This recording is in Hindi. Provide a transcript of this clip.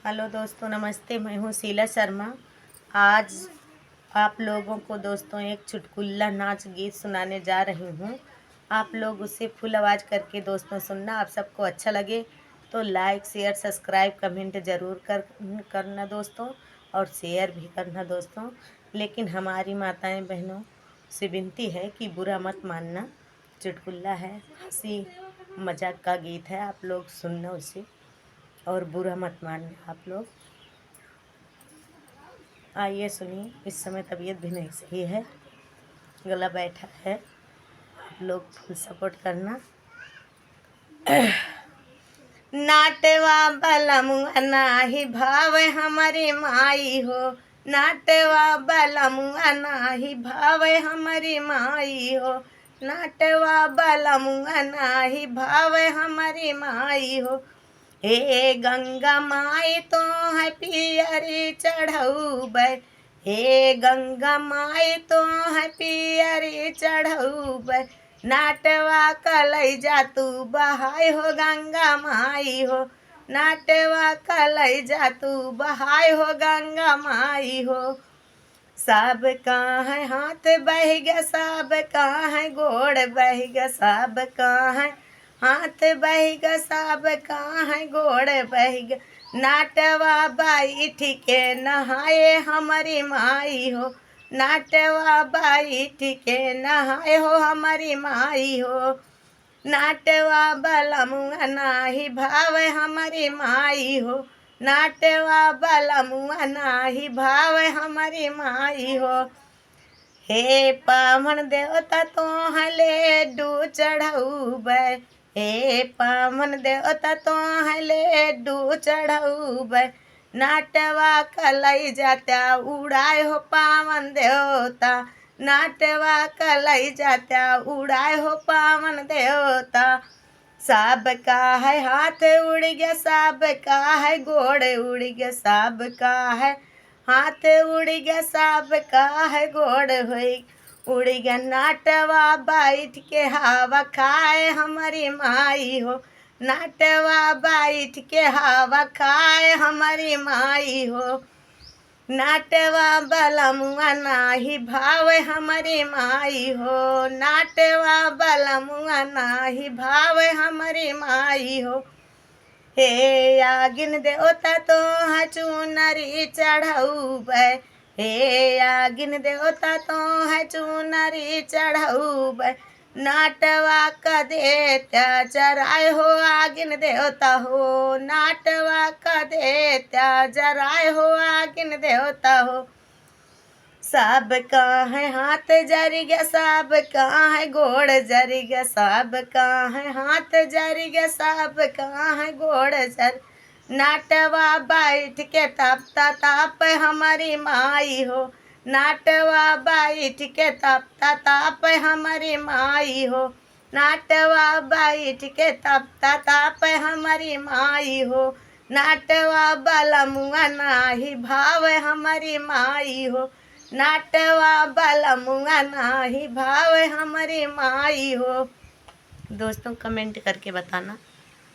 हेलो दोस्तों, नमस्ते। मैं हूँ शीला शर्मा। आज आप लोगों को दोस्तों एक चुटकुला नाच गीत सुनाने जा रही हूँ। आप लोग उसे फुल आवाज़ करके दोस्तों सुनना। आप सबको अच्छा लगे तो लाइक शेयर सब्सक्राइब कमेंट ज़रूर करना दोस्तों, और शेयर भी करना दोस्तों। लेकिन हमारी माताएं बहनों से विनती है कि बुरा मत मानना। चुटकुला है, हंसी मजाक का गीत है, आप लोग सुनना उसे और बुरा मत मानना आप लोग। आइए सुनिए। इस समय तबीयत भी नहीं सही है, गला बैठा है। आप लोग फुल सपोर्ट करना। नाटवा बलमुआ नाही भावे हमारी माई हो, नाटवा बलमुआ नाही भावे हमारी माई हो, नाटवा बलमुआ नाही भावे हमारी माई हो। हे गंगा माई तो है पियरी चढ़ौबै, हे गंगा माई तो है पियरी चढ़ौबै, नाटवा कलैजा तू बहाय हो गंगा माई हो, नाटवा कलैजा तू बहाय हो गंगा माई हो। सब कहाँ है हाथ बह गया, सब कहाँ है गोड़ बह गया, सब कहाँ है हाथ बह गया, सब कहाँ है गोड़ बह गया, नाटवा बैठ के नहाए हमारी माई हो, नाटवा बैठ के नहाए हो हमारी माई हो। नाटवा बलमुआ नाही भावे हमारी माई हो, नाटवा बलमुआ नाही भावे हमारी माई हो। हे पावन देवता तो लड्डू चढ़ौबै, हे पावन देवता तो लड्डू चढ़ौबै, नाटवा कलैजा त्या उड़ाए हो पावन देवता, नाटवा कलैजा त्या उड़ाए हो पावन देवता। सब का है हाथ उड़ गया, सब का है गोड़ उड़ गया, सब का है हाथ उड़ गया, सब का है गोड़ उड़ गया, नाटवा बैठ के हवा खाए हमारी माई हो, नाटवा बैठ के हवा खाए हमारी माई हो। नाटवा बलमुआ नाही भावे हमारी माई हो, नाटवा बलमुआ नाही भावे हमारी माई हो। हे आगिन देवता तो है चुनरी चढ़ौबै, हे आगिन देवता तो है चुनरी चढ़ौबै, नाटवा का देत्या जराय हो आगिन देवता हो, नाटवा का देत्या जराय हो आगिन देवता हो। सब कहाँ है हाथ जर गया, सब कहाँ है गोड़ जर गया, सब कहाँ है हाथ जर गया, सब कहाँ है गोड़ जर, नाटवा बैठ के तपता ताप हमारी माई हो, नाटवा बैठ के तपता ताप हमारी माई हो, नाटवा बैठ के तपता ताप हमारी माई हो। नाटवा बलमुआ नाही भावे हमारी माई हो, नाटवा बलमुआ नाही भावे हमारी माई हो। दोस्तों कमेंट करके बताना।